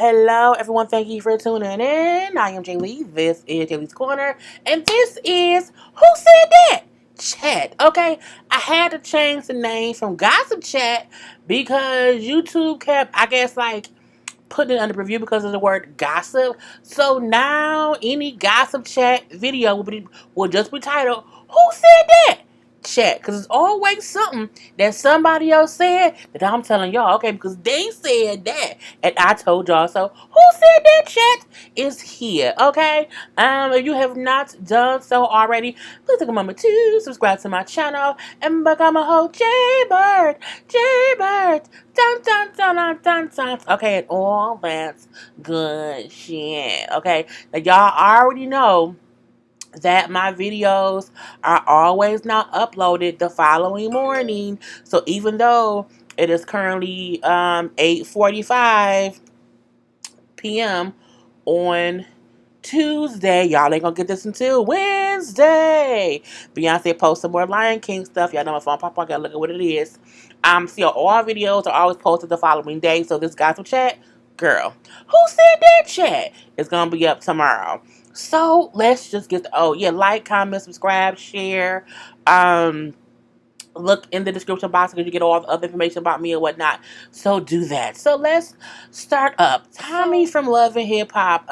Hello, everyone. Thank you for tuning in. I am Jay Lee. This is Jay Lee's Corner. And this is Who Said That? Chat. Okay, I had to change the name from Gossip Chat because YouTube kept, I guess, putting it under review because of the word gossip. So now any Gossip Chat video will just be titled Who Said That? Chat, because it's always something that somebody else said that I'm telling y'all, okay, because they said that and I told y'all. So who said that? Chat is here, okay? If you have not done so already, please take a moment to subscribe to my channel and become a whole Jaybird. Dun dun dun dun dun dun. Okay, and all that's good shit. Okay, now y'all already know that my videos are always not uploaded the following morning. So even though it is currently 8:45 p.m. on Tuesday, y'all ain't gonna get this until Wednesday. Beyonce posted some more Lion King stuff. Y'all know my phone pop. I gotta look at what it is. So all videos are always posted the following day. So this gossip chat, girl, who said that chat is gonna be up tomorrow. So let's just get like, comment, subscribe, share. Look in the description box because you get all the other information about me and whatnot. So do that. So let's start up. Tommy from Love and Hip Hop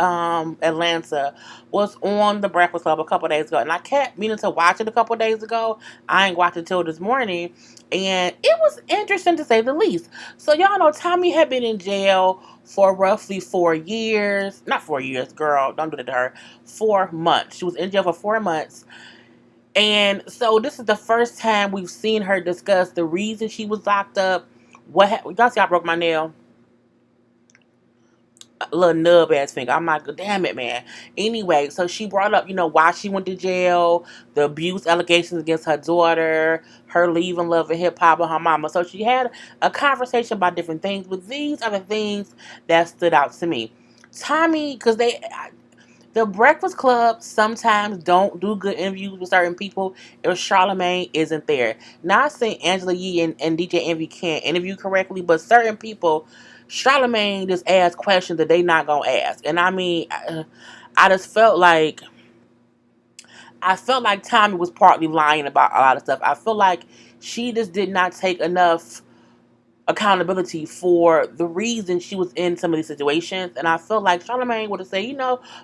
Atlanta was on the Breakfast Club a couple days ago, and I kept meaning to watch it a couple days ago. I ain't watched it till this morning, and it was interesting to say the least. So y'all know Tommy had been in jail for roughly 4 years. Not 4 years, girl. Don't do that to her. 4 months. She was in jail for 4 months. And so this is the first time we've seen her discuss the reason she was locked up. Y'all see I broke my nail? A little nub ass finger. I'm like, damn it, man. Anyway, so she brought up, why she went to jail, the abuse allegations against her daughter, her leaving Love and Hip Hop, and her mama. So she had a conversation about different things, but these are the things that stood out to me. Tommy, because the Breakfast Club sometimes don't do good interviews with certain people if Charlamagne isn't there. Not saying Angela Yee and DJ Envy can't interview correctly, but certain people, Charlamagne just asks questions that they not gonna ask. And I mean, I just felt like Tommy was partly lying about a lot of stuff. I feel like she just did not take enough accountability for the reason she was in some of these situations. And I feel like Charlamagne would have said,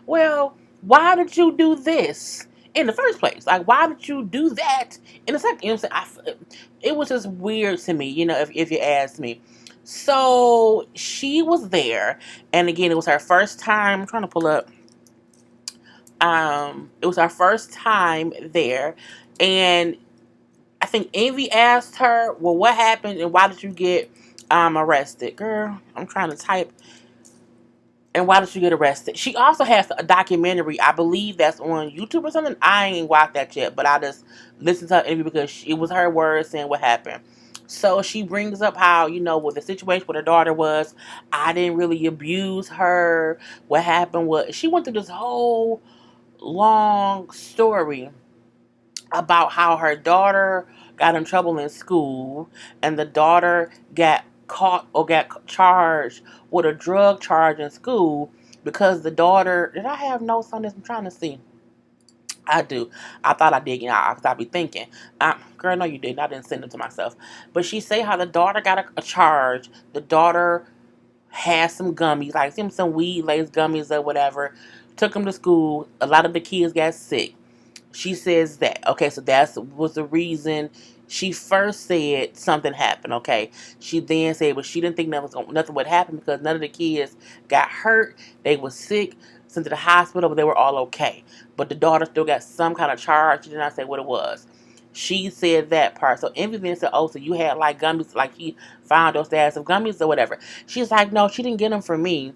well, why did you do this in the first place? Like, why did you do that in the second? You know what I'm saying? It was just weird to me, if you ask me. So she was there, and again, it was her first time. I'm trying to pull up. It was her first time there, and I think Envy asked her, well, what happened and why did you get arrested? Girl, I'm trying to type. And why did you get arrested? She also has a documentary, I believe that's on YouTube or something. I ain't watched that yet, but I just listened to her interview because it was her words saying what happened. So she brings up how, with the situation with her daughter was, I didn't really abuse her. What happened was, she went through this whole long story about how her daughter got in trouble in school and the daughter got caught or got charged with a drug charge in school because the daughter, did I have notes on this? I'm trying to see. I do. I thought I did, because I be thinking. Girl, no you didn't. I didn't send it to myself. But she say how the daughter got a charge. The daughter had some gummies, like some weed-laced gummies or whatever. Took them to school. A lot of the kids got sick. She says that. Okay, so that was the reason she first said something happened, okay? She then said, but she didn't think nothing would happen because none of the kids got hurt. They were sick, sent to the hospital, but they were all okay. But the daughter still got some kind of charge. She did not say what it was. She said that part. So Envy then said, oh, so you had like gummies, like he found those stash of gummies or whatever. She's like, no, she didn't get them from me.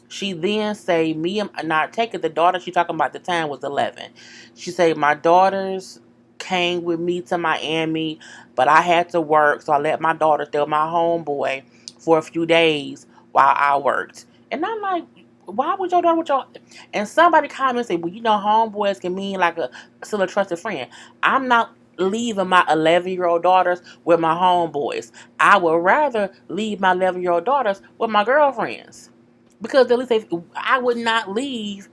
She then say, me and not take it. The daughter she talking about at the time was 11. She said, my daughters came with me to Miami, but I had to work, so I let my daughter stay with my homeboy for a few days while I worked. And I'm like, why would your daughter with your... And somebody commented, say, well, homeboys can mean like still a trusted friend. I'm not leaving my 11-year-old daughters with my homeboys. I would rather leave my 11-year-old daughters with my girlfriends. Because at least I would not leave.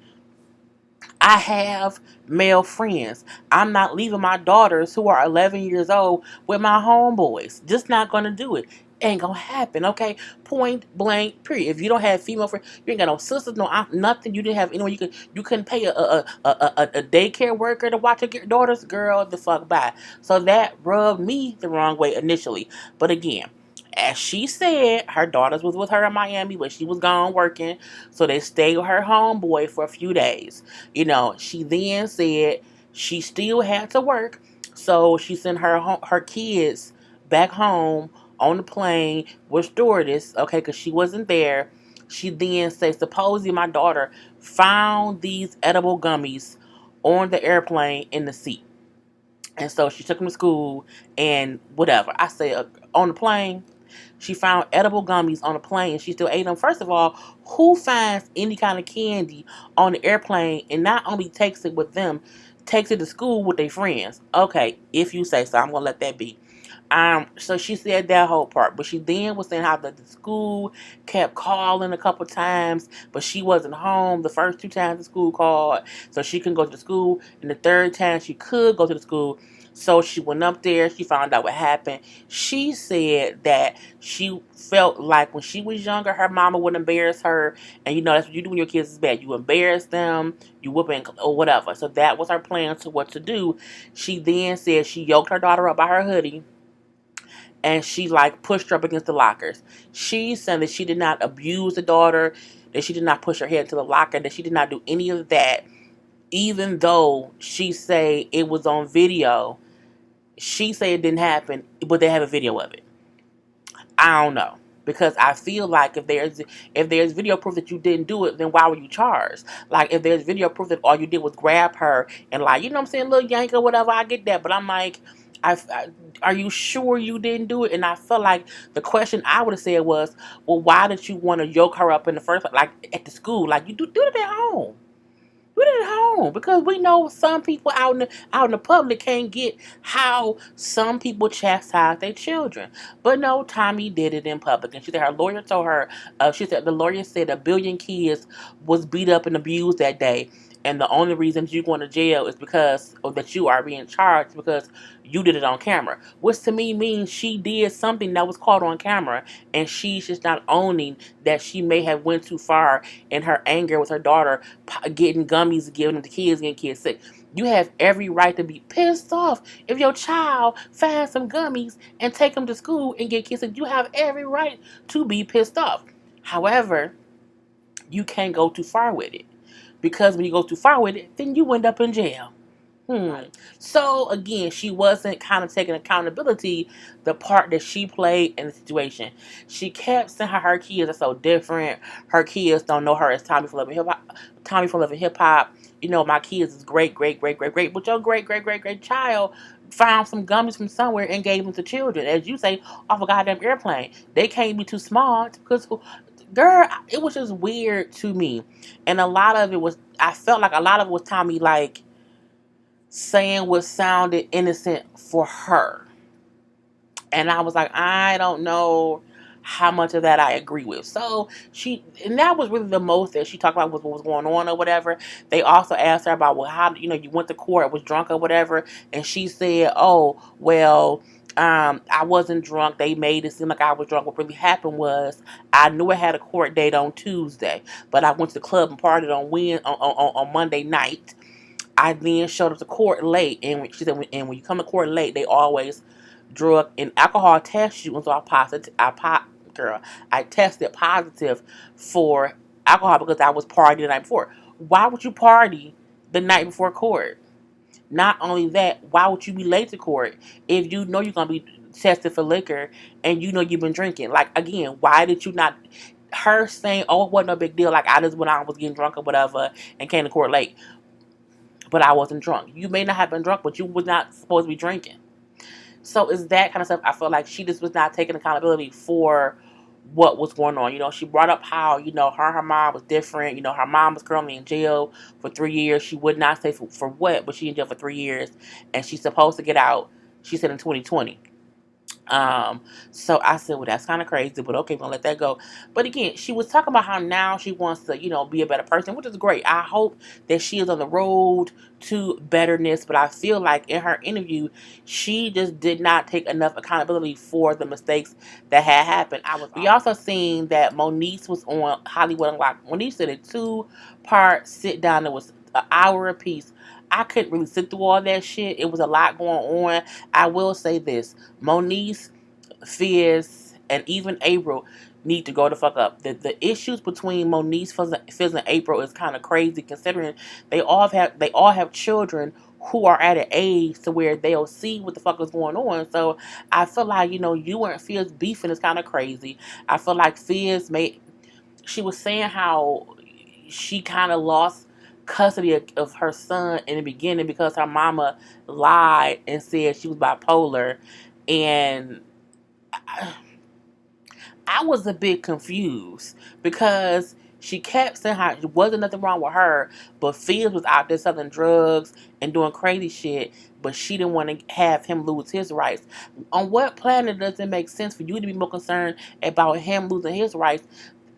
I have male friends. I'm not leaving my daughters who are 11 years old with my homeboys. Just not gonna do it. Ain't gonna happen, okay? Point blank, period. If you don't have female friends, you ain't got no sisters, no aunt, nothing. You didn't have anyone you couldn't pay a daycare worker to watch your daughters. Girl, the fuck bye. So that rubbed me the wrong way initially. But again, as she said, her daughters was with her in Miami, but she was gone working, so they stayed with her homeboy for a few days. She then said she still had to work, so she sent her kids back home on the plane with stewardess, okay, because she wasn't there. She then said, supposedly my daughter found these edible gummies on the airplane in the seat. And so she took them to school and whatever. I said, on the plane, she found edible gummies on a plane and she still ate them. First of all, who finds any kind of candy on the airplane and not only takes it with them, takes it to school with their friends? Okay, if you say so, I'm gonna let that be. So she said that whole part, but she then was saying how the school kept calling a couple times, but she wasn't home the first two times the school called, so she couldn't go to the school, and the third time she could go to the school. So she went up there, she found out what happened. She said that she felt like when she was younger, her mama would embarrass her, and that's what you do when your kids is bad. You embarrass them, you whoop them, or whatever. So that was her plan to what to do. She then said she yoked her daughter up by her hoodie and she like pushed her up against the lockers. She said that she did not abuse the daughter, that she did not push her head into the locker, that she did not do any of that, even though she say it was on video. She said it didn't happen, but they have a video of it. I don't know. Because I feel like if there's video proof that you didn't do it, then why were you charged? Like if there's video proof that all you did was grab her and like, what I'm saying, little yank or whatever, I get that. But I'm like, are you sure you didn't do it? And I felt like the question I would have said was, well, why did you want to yoke her up in the first place? Like at the school, like you do it at home. Do it at home, because we know some people out in the public can't get how some people chastise their children. But no, Tommy did it in public, and she said her lawyer told her. She said the lawyer said 1 billion kids was beat up and abused that day, and the only reason you're going to jail is because or that you are being charged because you did it on camera. Which to me means she did something that was caught on camera, and she's just not owning that she may have went too far in her anger with her daughter getting gummies and giving them to kids, getting kids sick. You have every right to be pissed off if your child finds some gummies and take them to school and get kids sick. You have every right to be pissed off. However, you can't go too far with it, because when you go too far with it, then you end up in jail. So again, she wasn't kind of taking accountability the part that she played in the situation. She kept saying how her kids are so different. Her kids don't know her as Tommy from Loving Hip Hop. Tommy from Loving Hip Hop. My kids is great, great, great, great, great. But your great, great, great, great child found some gummies from somewhere and gave them to children, as you say, off a goddamn airplane. They can't be too smart because, girl, it was just weird to me, and a lot of it was. I felt like a lot of it was Tommy like saying what sounded innocent for her. And I was like, I don't know how much of that I agree with. So and that was really the most that she talked about was what was going on or whatever. They also asked her about, well, how, you went to court, was drunk or whatever. And she said, oh, well, I wasn't drunk. They made it seem like I was drunk. What really happened was I knew I had a court date on Tuesday, but I went to the club and partied on Monday night. I then showed up to court late, and she said, and when you come to court late, they always drug and alcohol test you, and so I tested positive for alcohol because I was partying the night before. Why would you party the night before court? Not only that, why would you be late to court if you know you're gonna be tested for liquor and you know you've been drinking? Like again, why did you not? Her saying, "Oh, it wasn't no big deal. Like I just went out, was getting drunk or whatever, and came to court late." But I wasn't drunk. You may not have been drunk, but you was not supposed to be drinking. So it's that kind of stuff. I feel like she just was not taking accountability for what was going on. She brought up how, her and her mom was different. Her mom was currently in jail for 3 years. She would not say for what, but she in jail for 3 years. And she's supposed to get out, she said, in 2020. Um, so I said, well, that's kind of crazy, but okay, we're gonna let that go. But again, she was talking about how now she wants to, be a better person, which is great. I hope that she is on the road to betterness, but I feel like in her interview, she just did not take enough accountability for the mistakes that had happened. We also seen that Moniece was on Hollywood Unlocked. Moniece did a 2-part sit down that was an hour apiece. I couldn't really sit through all that shit. It was a lot going on. I will say this. Moniece, Fizz, and even April need to go the fuck up. The issues between Moniece, Fizz, and April is kind of crazy considering they all have children who are at an age to where they'll see what the fuck is going on. So I feel like you and Fizz beefing is kind of crazy. I feel like she was saying how she kind of lost custody of her son in the beginning because her mama lied and said she was bipolar, and I was a bit confused because she kept saying how there wasn't nothing wrong with her, but Fizz was out there selling drugs and doing crazy shit, but she didn't want to have him lose his rights. On what planet does it make sense for you to be more concerned about him losing his rights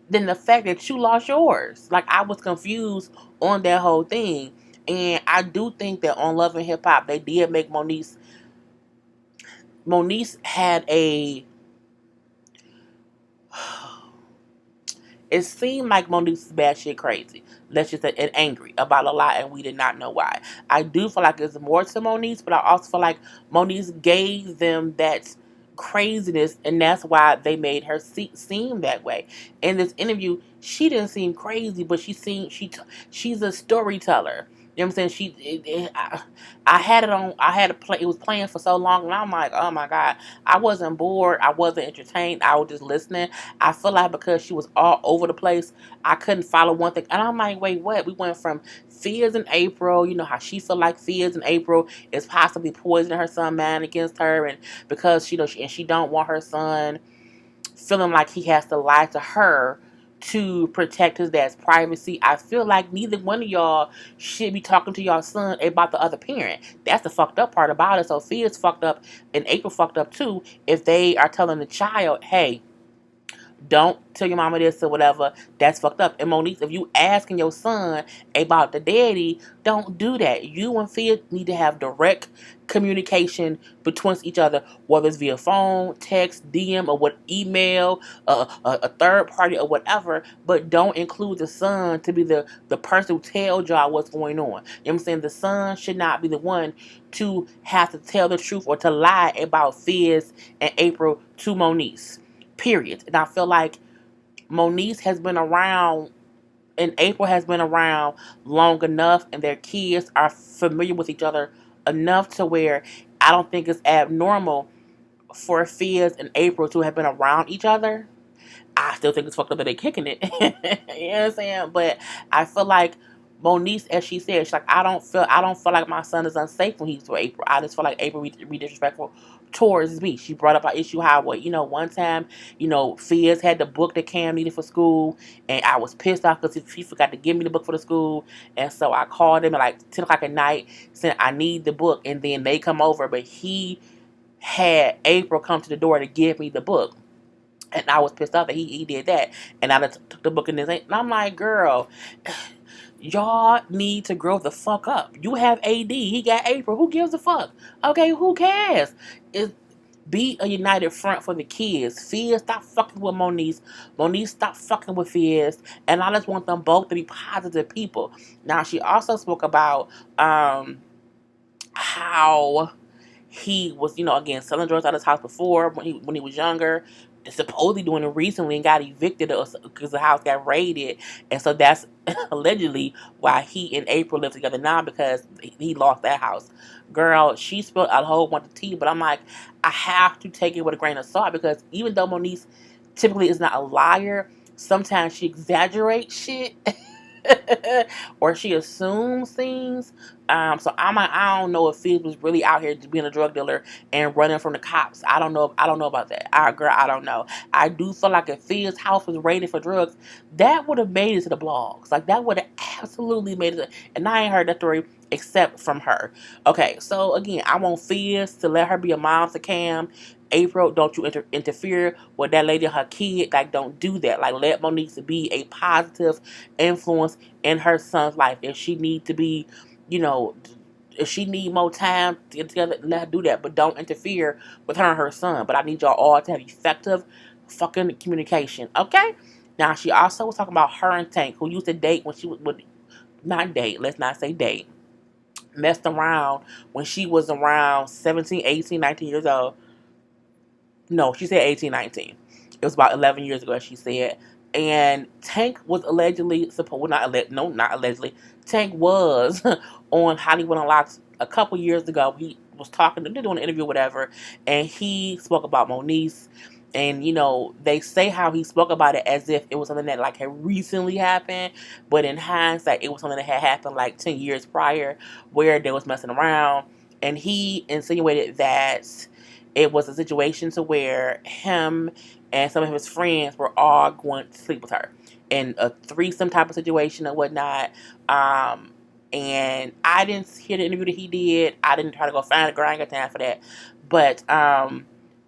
than the fact that you lost yours? Like, I was confused on that whole thing. And I do think that on Love and Hip Hop, they did make Moniece. Moniece had a It seemed like Monique was batshit crazy. Let's just say, and angry about a lot, and we did not know why. I do feel like there's more to Monique, but I also feel like Monique gave them that craziness, and that's why they made her seem that way. In this interview, she didn't seem crazy, but she's a storyteller. You know what I'm saying? I had it on. I had to play. It was playing for so long, and I'm like, oh my god, I wasn't bored. I wasn't entertained. I was just listening. I feel like because she was all over the place, I couldn't follow one thing. And I'm like, wait, what? We went from Fizz and April, how she feel like Fizz and April is possibly poisoning her son man against her, and because she don't want her son feeling like he has to lie to her to protect his dad's privacy. I feel like neither one of y'all should be talking to your son about the other parent. That's the fucked up part about it. So Fizz fucked up and April fucked up too if they are telling the child, hey, don't tell your mama this or whatever. That's fucked up. And Monique, if you asking your son about the daddy, don't do that. You and Fizz need to have direct communication between each other, whether it's via phone, text, DM, or email, a third party or whatever. But don't include the son to be the person who tells y'all what's going on. You know what I'm saying? The son should not be the one to have to tell the truth or to lie about Fizz and April to Moniece. Period. And I feel like Moniece has been around and April has been around long enough, and their kids are familiar with each other enough to where I don't think it's abnormal for Fizz and April to have been around each other. I still think it's fucked up that they're kicking it. You know what I'm saying? But I feel like Moniece, as she said, she's like, I don't feel like my son is unsafe when he's with April. I just feel like April be disrespectful towards me. She brought up an issue how one time, Fizz had the book that Cam needed for school, and I was pissed off because he forgot to give me the book for the school, and so I called him at like 10 o'clock at night, saying I need the book, and then they come over, but he had April come to the door to give me the book. And I was pissed off that he did that. And I took the book in his hand. And I'm like, girl, y'all need to grow the fuck up. You have AD. He got April. Who gives a fuck? Okay, who cares? Be a united front for the kids. Fizz, stop fucking with Moniece. Moniece, stop fucking with Fizz. And I just want them both to be positive people. Now, she also spoke about how he was, again, selling drugs out of his house before when he was younger. Supposedly doing it recently and got evicted because the house got raided, and so that's allegedly why he and April live together now, because he lost that house. Girl, she spilled a whole bunch of tea, but I'm like, I have to take it with a grain of salt, because even though Moniece typically is not a liar, sometimes she exaggerates shit. Or she assumes things. So I don't know if Fizz was really out here being a drug dealer and running from the cops. I don't know. I don't know about that. Girl, I don't know. I do feel like if Fizz's house was raided for drugs, that would have made it to the blogs. Like, that would have absolutely made it. And I ain't heard that story except from her. Okay, so again, I want Fizz to let her be a mom to Cam, April, don't you interfere with that lady and her kid. Like, don't do that. Like, let Moniece be a positive influence in her son's life. If she need to be, you know, if she need more time to get together, let her do that. But don't interfere with her and her son. But I need y'all all to have effective fucking communication. Okay? Now, she also was talking about her and Tank, who used to date when she was, not date, let's not say date, messed around when she was around 17, 18, 19 years old. No, she said 18, 19. It was about 11 years ago, as she said. And Tank was allegedly, well, not allegedly. Tank was on Hollywood Unlocked a couple years ago. He was talking, they're doing an interview or whatever, and he spoke about Moniece. And, they say how he spoke about it as if it was something that, like, had recently happened. But in hindsight, it was something that had happened, like, 10 years prior, where they was messing around. And he insinuated that it was a situation to where him and some of his friends were all going to sleep with her in a threesome type of situation or whatnot. And I didn't hear the interview that he did. I didn't try to go find it, girl. I ain't got time for that. But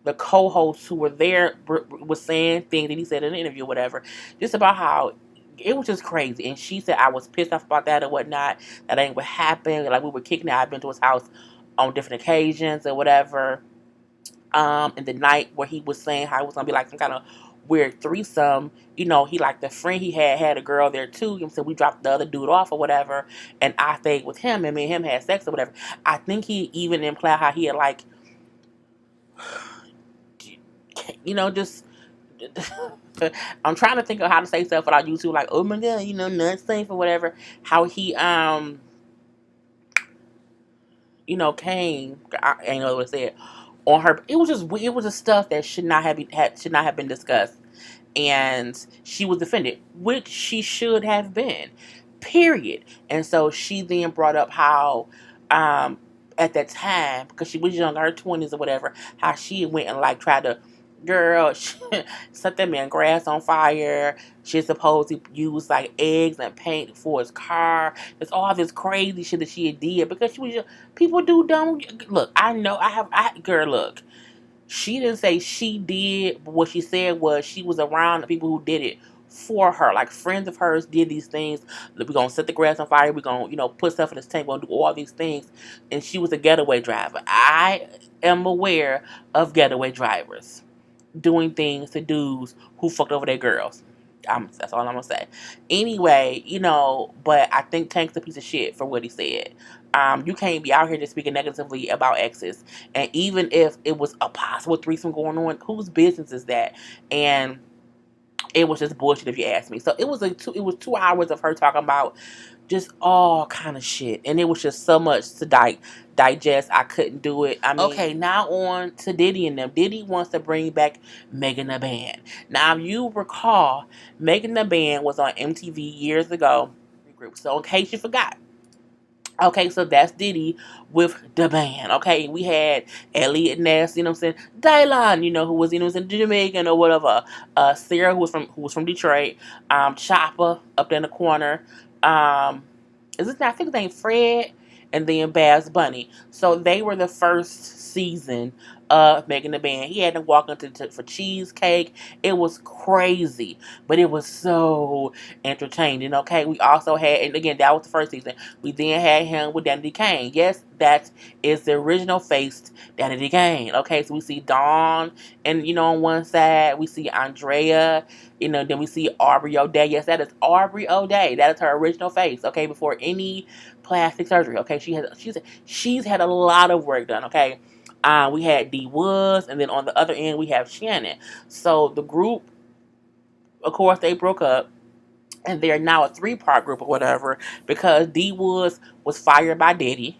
the co-hosts who were there was saying things that he said in the interview or whatever, just about how it was just crazy. And she said, I was pissed off about that or whatnot. That ain't what happened. Like, we were kicking out. I've been to his house on different occasions or whatever. In the night where he was saying how it was gonna be like some kind of weird threesome, he, like, the friend he had a girl there too. So we dropped the other dude off or whatever, and I stayed with him, and me and him had sex or whatever. I think he even implied how he had, like, just. I'm trying to think of how to say stuff without YouTube, like, oh my god, not safe or whatever. How he came. I ain't know what it said on her. It was just stuff that should not have been discussed, and she was offended, which she should have been. Period. And so she then brought up how, at that time, because she was young, her 20s or whatever, how she went and, like, tried to. Girl, she set that man grass on fire. She supposed to use, like, eggs and paint for his car. It's all this crazy shit that she did because she was young. People do dumb. Look, I know. Girl, look. She didn't say she did, but what she said was she was around the people who did it for her. Like, friends of hers did these things. We're going to set the grass on fire. We're going to, put stuff in this tank. We're going to do all these things. And she was a getaway driver. I am aware of getaway drivers doing things to dudes who fucked over their girls. That's all I'm gonna say. Anyway, but I think Tank's a piece of shit for what he said. You can't be out here just speaking negatively about exes, and even if it was a possible threesome going on, whose business is that? And it was just bullshit, if you ask me. So it was 2 hours of her talking about just all kind of shit, and it was just so much to digest. I couldn't do it. I mean, okay, now on to Diddy and them. Diddy wants to bring back Megan the Band. Now, if you recall, Megan the Band was on MTV years ago. So in case you forgot, okay, so that's Diddy with the band. Okay, we had Elliot Ness, you know what I'm saying? Dylan, who was, Jamaican or whatever. Sarah, who was from Detroit. Chopper up there in the corner. I think his name Fred, and then Bass Bunny. So they were the first season of Megan the Band. He had to walk for cheesecake. It was crazy, but it was so entertaining. Okay, we also had, and again, that was the first season. We then had him with Danny Kane. Yes, that is the original face, Danny Kane. Okay, so we see Dawn, and on one side we see Andrea. Then we see Aubrey O'Day. Yes, that is Aubrey O'Day. That is her original face. Okay, before any plastic surgery. Okay, she's had a lot of work done. Okay. We had D Woods, and then on the other end we have Shannon. So the group, of course, they broke up, and they're now a 3-part group or whatever because D Woods was fired by Diddy.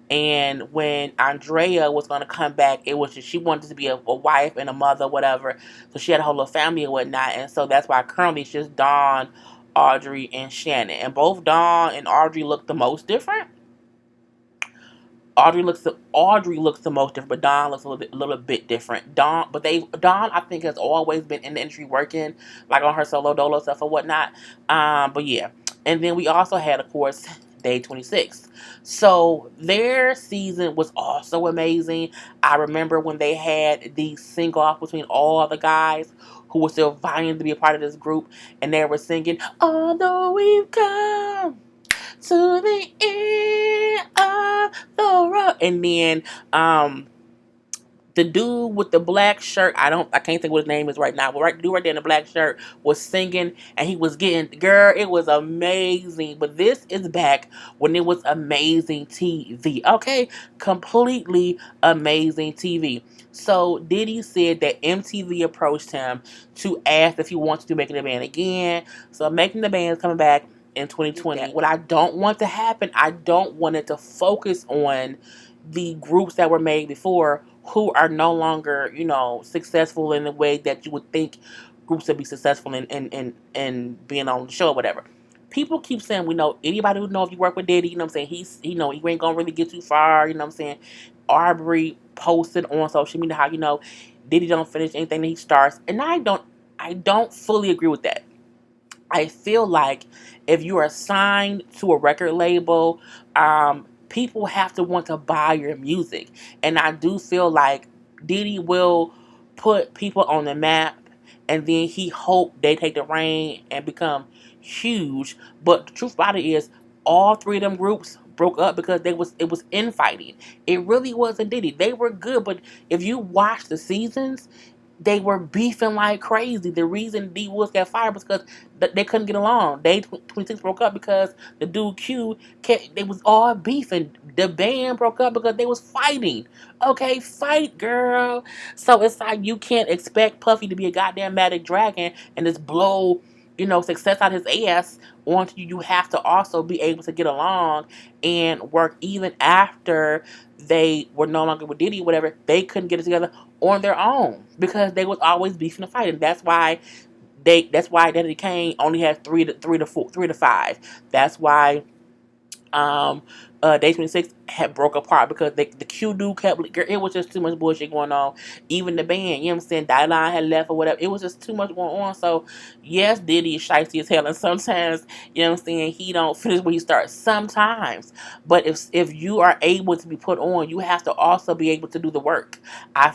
And when Andrea was going to come back, it was just, she wanted to be a wife and a mother, whatever. So she had a whole little family and whatnot. And so that's why currently it's just Dawn, Audrey, and Shannon. And both Dawn and Audrey look the most different. Audrey looks the most different, but Dawn looks a little bit different. Dawn, I think, has always been in the industry working, like on her solo dolo stuff or whatnot. But yeah, and then we also had, of course, Day 26. So their season was also amazing. I remember when they had the sing off between all the guys who were still vying to be a part of this group, and they were singing, "Although we've come to the end of the road," and then the dude with the black shirt, I can't think what his name is right now, but the dude right there in the black shirt was singing, and he was getting, girl, it was amazing. But this is back when it was amazing TV, okay? Completely amazing TV. So Diddy said that MTV approached him to ask if he wants to Making the Band again. So Making the Band is coming back in 2020. What I don't want to happen, I don't want it to focus on the groups that were made before who are no longer, successful in the way that you would think groups would be successful in being on the show or whatever. People keep saying, we know anybody who know if you work with Diddy, you know what I'm saying, he ain't gonna really get too far, you know what I'm saying. Arbery posted on social media how, Diddy don't finish anything that he starts. And I don't fully agree with that. I feel like if you are signed to a record label, people have to want to buy your music. And I do feel like Diddy will put people on the map, and then he hope they take the reign and become huge. But the truth about it is, all three of them groups broke up because it was infighting. It really wasn't Diddy. They were good, but if you watch the seasons, they were beefing like crazy. The reason D Woods got fired was because they couldn't get along. Day 26 broke up because the dude Q they was all beefing. The band broke up because they was fighting. Okay, fight, girl. So it's like you can't expect Puffy to be a goddamn magic dragon and just blow, success out his ass onto you. You have to also be able to get along and work even after they were no longer with Diddy, whatever. They couldn't get it together on their own because they was always beefing and fighting. That's why Daddy Kane only had three to five. That's why um Day 26 had broke apart because the Q dude kept, it was just too much bullshit going on. Even the band, you know what I'm saying, Dylan had left or whatever. It was just too much going on. So yes, Diddy is shifty as hell, and sometimes, you know what I'm saying, he don't finish where he starts sometimes. But if you are able to be put on, you have to also be able to do the work. I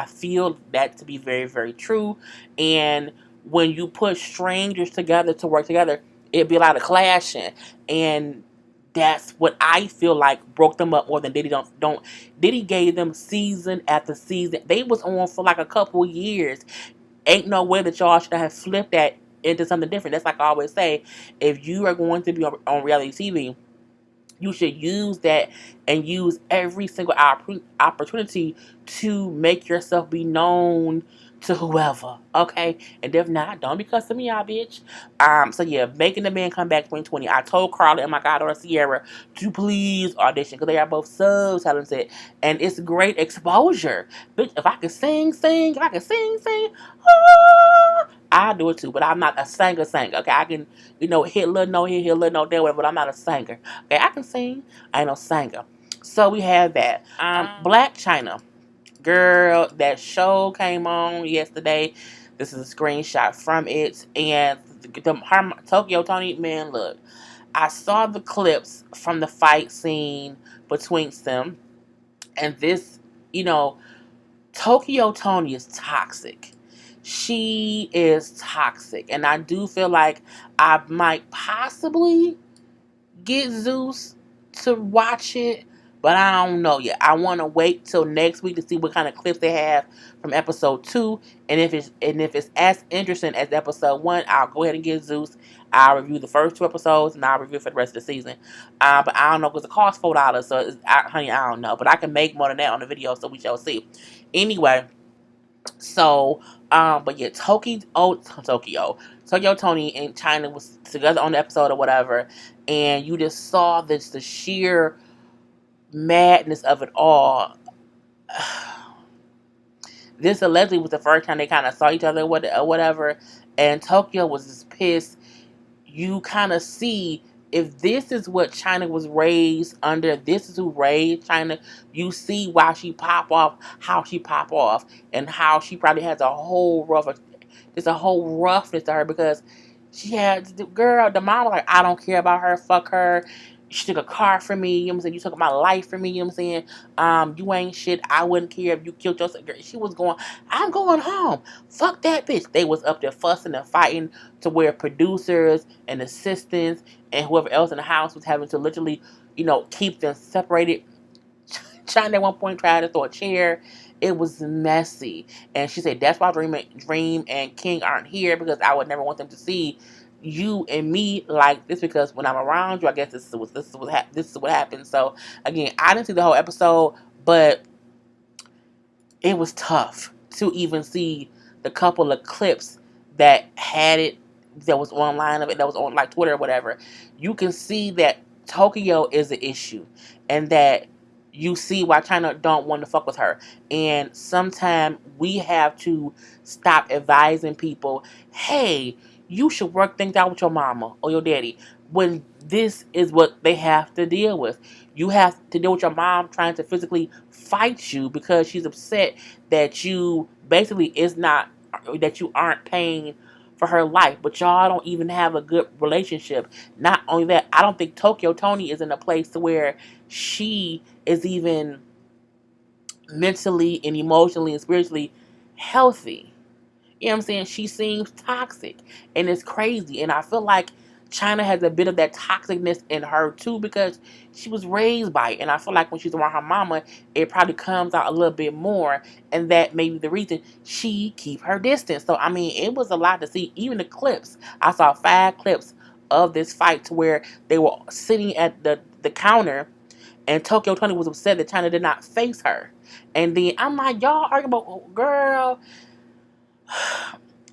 feel that to be very, very true. And when you put strangers together to work together, it'd be a lot of clashing. And that's what I feel like broke them up more than Diddy. Don't Diddy gave them season after season. They was on for like a couple years. Ain't no way that y'all should have flipped that into something different. That's like I always say, if you are going to be on reality TV, you should use that and use every single opportunity to make yourself be known to whoever, okay? And if not, don't be cussing me out, bitch. So yeah, Making the Man come back 2020. I told Karla and my goddaughter Sierra to please audition because they are both so talented, and it's great exposure. Bitch, if I could sing, if I could sing, I'll do it too. But I'm not a singer. Okay, I can, hit a little note here, hit a little note there, whatever. But I'm not a singer. Okay, I can sing. I ain't no singer. So we have that. Black China. Girl, that show came on yesterday. This is a screenshot from it. And Tokyo Tony, man, look. I saw the clips from the fight scene between them. And this, you know, Tokyo Tony is toxic. She is toxic. And I do feel like I might possibly get Zeus to watch it, but I don't know yet. I want to wait till next week to see what kind of clips they have from episode 2, and if it's as interesting as episode 1, I'll go ahead and get Zeus. I'll review the first 2 episodes, and I'll review for the rest of the season. But I don't know because it costs $4, so honey, I don't know. But I can make more than that on the video, so we shall see. Anyway. So, but yeah, Tokyo Tony and Chyna was together on the episode or whatever, and you just saw the sheer madness of it all. This allegedly was the first time they kind of saw each other or whatever, and Tokyo was just pissed. You kind of see, if this is what Chyna was raised under, this is who raised Chyna, you see why she pop off, how she pop off, and how she probably has a whole roughness to her because she had, the mom was like, I don't care about her, fuck her. she took a car from me, you know what I'm saying? You took my life from me, you know what I'm saying? You ain't shit. I wouldn't care if you killed yourself. Girl, she was going, I'm going home. Fuck that bitch. They was up there fussing and fighting to where producers and assistants and whoever else in the house was having to literally, keep them separated. China at one point tried to throw a chair. It was messy. And she said, that's why Dream and King aren't here, because I would never want them to see you and me like this, because when I'm around you, I guess this is what happens. So again, I didn't see the whole episode, but it was tough to even see the couple of clips that had it, that was online of it, that was on like Twitter or whatever. You can see that Tokyo is an issue, and that you see why China don't want to fuck with her. And sometimes we have to stop advising people, hey, you should work things out with your mama or your daddy, when this is what they have to deal with. You have to deal with your mom trying to physically fight you because she's upset that you basically that you aren't paying for her life, but y'all don't even have a good relationship. Not only that, I don't think Tokyo Tony is in a place to where she is even mentally and emotionally and spiritually healthy. You know what I'm saying? She seems toxic, and it's crazy. And I feel like China has a bit of that toxicness in her too, because she was raised by it. And I feel like when she's around her mama, it probably comes out a little bit more, and that may be the reason she keep her distance. So I mean, it was a lot to see. Even the clips, I saw 5 clips of this fight to where they were sitting at the counter, and Tokyo Tony was upset that China did not face her. And then I'm like, y'all arguing about, oh, girl.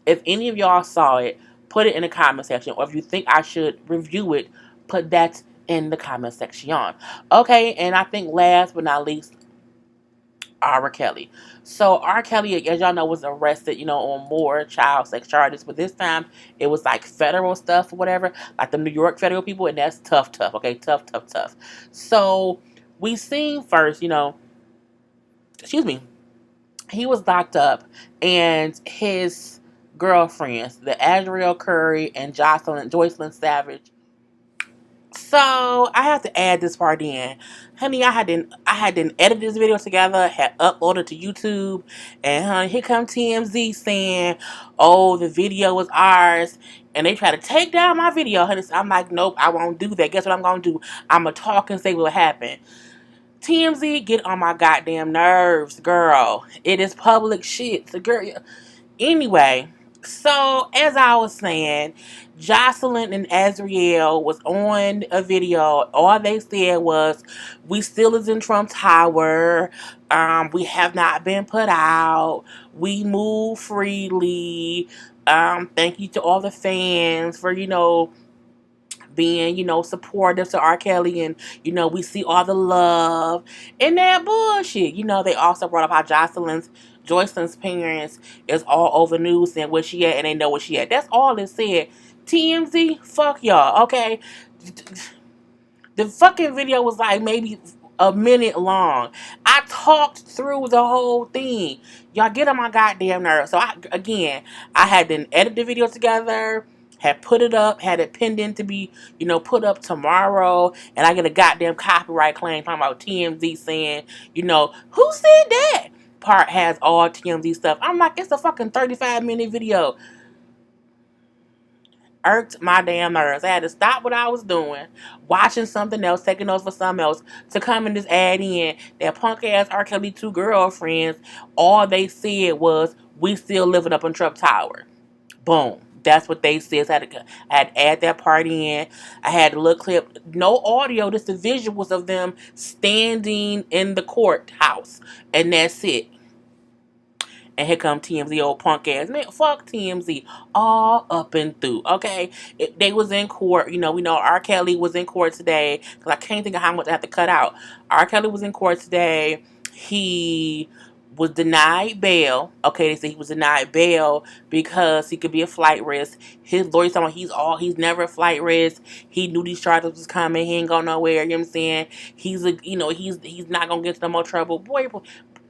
If any of y'all saw it, put it in the comment section. Or if you think I should review it, put that in the comment section. Okay, and I think last but not least, R. Kelly. So R. Kelly, as y'all know, was arrested, on more child sex charges. But this time, it was like federal stuff or whatever. Like the New York federal people. And that's tough. Okay, tough. So we seen first, excuse me, he was locked up, and his girlfriends, the Adriel Curry and Joycelyn Savage. So I have to add this part in, honey. I had to edit this video together, had uploaded to YouTube, and honey, here come TMZ saying, "Oh, the video was ours," and they try to take down my video, honey. So I'm like, nope, I won't do that. Guess what I'm gonna do? I'm gonna talk and say what happened. TMZ, get on my goddamn nerves, girl. It is public shit. So, girl, anyway, so as I was saying, Jocelyn and Azriel was on a video. All they said was, we still is in Trump Tower. We have not been put out. We move freely. Thank you to all the fans for, being, supportive to R. Kelly, and, we see all the love and that bullshit. They also brought up how Joycelyn's parents is all over news saying where she at, and they know where she at. That's all it said. TMZ, fuck y'all, okay? The fucking video was like maybe a minute long. I talked through the whole thing. Y'all get on my goddamn nerves. So I had to edit the video together, had put it up, had it pinned in to be, put up tomorrow, and I get a goddamn copyright claim talking about TMZ saying, who said that? Part has all TMZ stuff. I'm like, it's a fucking 35-minute video. Irked my damn nerves. I had to stop what I was doing, watching something else, taking notes for something else, to come and just add in that punk ass R. Kelly 2 girlfriends. All they said was, we still living up in Trump Tower. Boom. That's what they said. So I had to add that part in. I had a little clip, no audio, just the visuals of them standing in the courthouse. And that's it. And here come TMZ, old punk ass. Man, fuck TMZ. All up and through, okay? They was in court. We know R. Kelly was in court today. Because I can't think of how much I have to cut out. R. Kelly was in court today. He was denied bail. Okay, they said he was denied bail because he could be a flight risk. His lawyer's talking about he's never a flight risk. He knew these charges was coming. He ain't going nowhere. You know what I'm saying? He's not gonna get into no more trouble. Boy,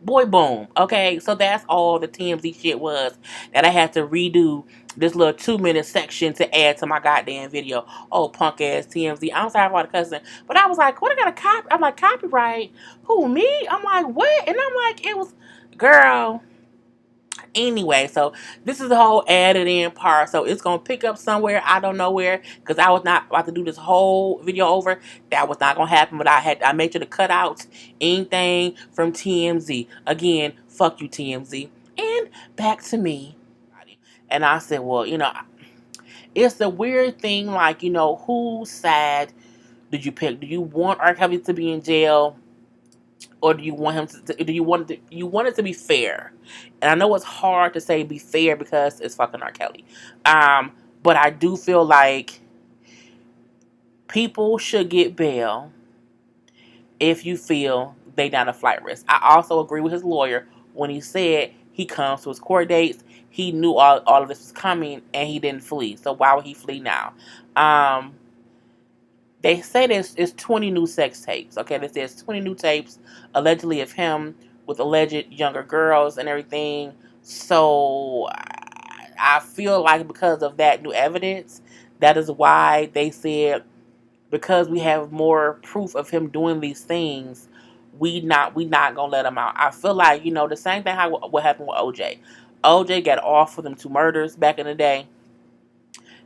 Boy, boom. Okay, so that's all the TMZ shit was that I had to redo this little 2 minute section to add to my goddamn video. Oh, punk ass TMZ. I'm sorry about the cussing, but I was like, what I got to copy? I'm like, copyright? Who, me? I'm like, what? And I'm like, it was, girl. Anyway, so this is the whole added in part. So it's gonna pick up somewhere. I don't know where, because I was not about to do this whole video over. That was not gonna happen. But I made sure to cut out anything from TMZ. Again, fuck you, TMZ. And back to me. And I said, well, it's a weird thing. Like, whose side did you pick? Do you want R. Kelly to be in jail? Or do you want him to? Do you want it to be fair? And I know it's hard to say be fair because it's fucking R. Kelly. But I do feel like people should get bail if you feel they not a flight risk. I also agree with his lawyer when he said he comes to his court dates. He knew all of this was coming and he didn't flee. So why would he flee now? They say there's 20 new sex tapes. Okay, there's 20 new tapes allegedly of him with alleged younger girls and everything. So I feel like because of that new evidence, that is why they said, because we have more proof of him doing these things, we not gonna let him out. I feel like the same thing what happened with OJ. OJ got off for them 2 murders back in the day.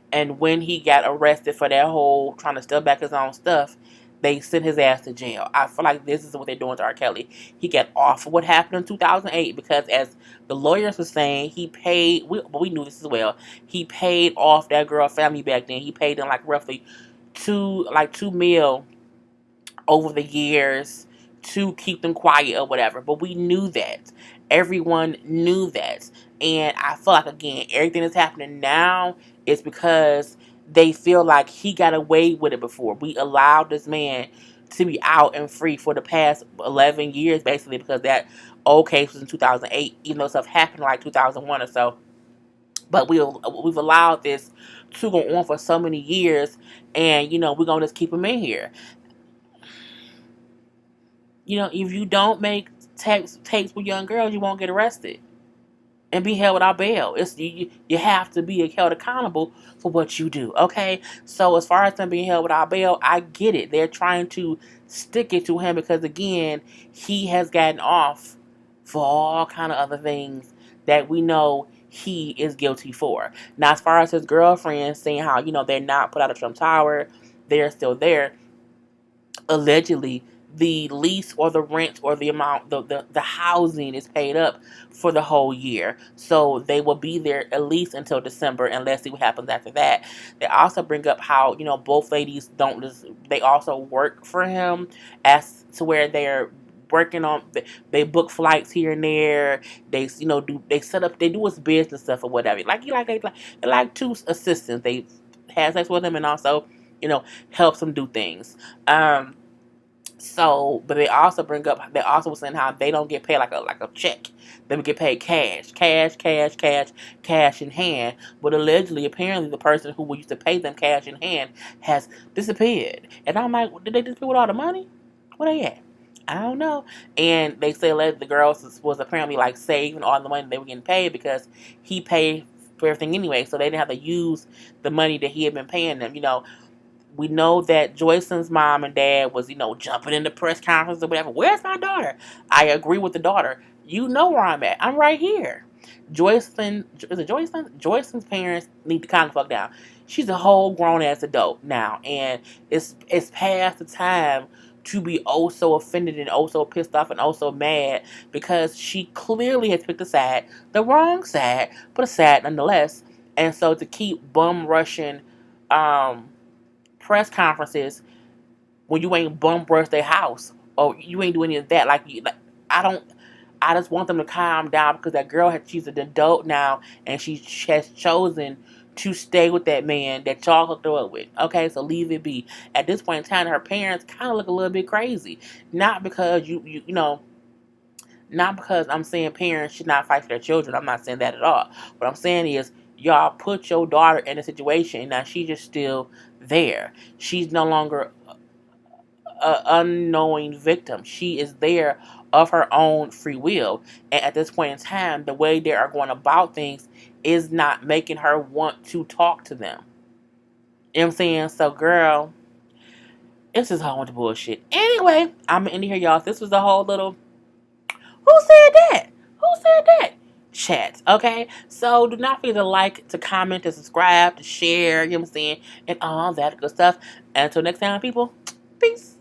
And when he got arrested for that whole trying to steal back his own stuff, they sent his ass to jail. I feel like this is what they're doing to R. Kelly. He got off of what happened in 2008 because, as the lawyers were saying, he paid, we knew this as well, he paid off that girl family back then. He paid them like roughly two mil over the years to keep them quiet or whatever. But we knew that. Everyone knew that. And I feel like, again, everything that's happening now is because they feel like he got away with it before. We allowed this man to be out and free for the past 11 years, basically, because that old case was in 2008, even though stuff happened like 2001 or so. But we've allowed this to go on for so many years, and, we're going to just keep him in here. If you don't make tapes with young girls, you won't get arrested and be held without bail. You have to be held accountable for what you do. Okay, so as far as them being held without bail, I get it. They're trying to stick it to him because, again, he has gotten off for all kind of other things that we know he is guilty for. Now, as far as his girlfriend saying how they're not put out of Trump Tower, they're still there. Allegedly, the lease or the rent or the amount, the housing is paid up for the whole year. So they will be there at least until December, and let's see what happens after that. They also bring up how, both ladies they also work for him, as to where they're working on, they book flights here and there. They they do his business stuff or whatever. They like two assistants. They have sex with him and also, helps him do things. So, but they also were saying how they don't get paid like a check. They would get paid cash in hand. But allegedly, apparently, the person who used to pay them cash in hand has disappeared. And I'm like, did they disappear with all the money? Where they at? I don't know. And they say the girls was apparently like saving all the money they were getting paid because he paid for everything anyway. So they didn't have to use the money that he had been paying them. We know that Joycelyn's mom and dad was, jumping in the press conference or whatever. Where's my daughter? I agree with the daughter. You know where I'm at. I'm right here. Joycelyn, is it Joycelyn? Joycelyn's parents need to kind of fuck down. She's a whole grown ass adult now, and it's past the time to be oh so offended and oh so pissed off and oh so mad because she clearly has picked a side, the wrong side, but a side nonetheless. And so to keep bum rushing, press conferences when you ain't bum brush their house or you ain't do any of that. I just want them to calm down because that girl she's an adult now and she has chosen to stay with that man that y'all hooked her up with. Okay, so leave it be. At this point in time, her parents kind of look a little bit crazy. Not because not because I'm saying parents should not fight for their children. I'm not saying that at all. What I'm saying is y'all put your daughter in a situation and now she's just still there. She's no longer a unknowing victim. She is there of her own free will. And at this point in time, the way they are going about things is not making her want to talk to them. You know what I'm saying? So, girl, it's just a whole bunch of bullshit. Anyway, I'm going to end it here, y'all. This was a whole little, who said that? Who said that? Chat, okay? So, do not forget to like, to comment, to subscribe, to share, you know what I'm saying? And all that good stuff. Until next time, people, peace.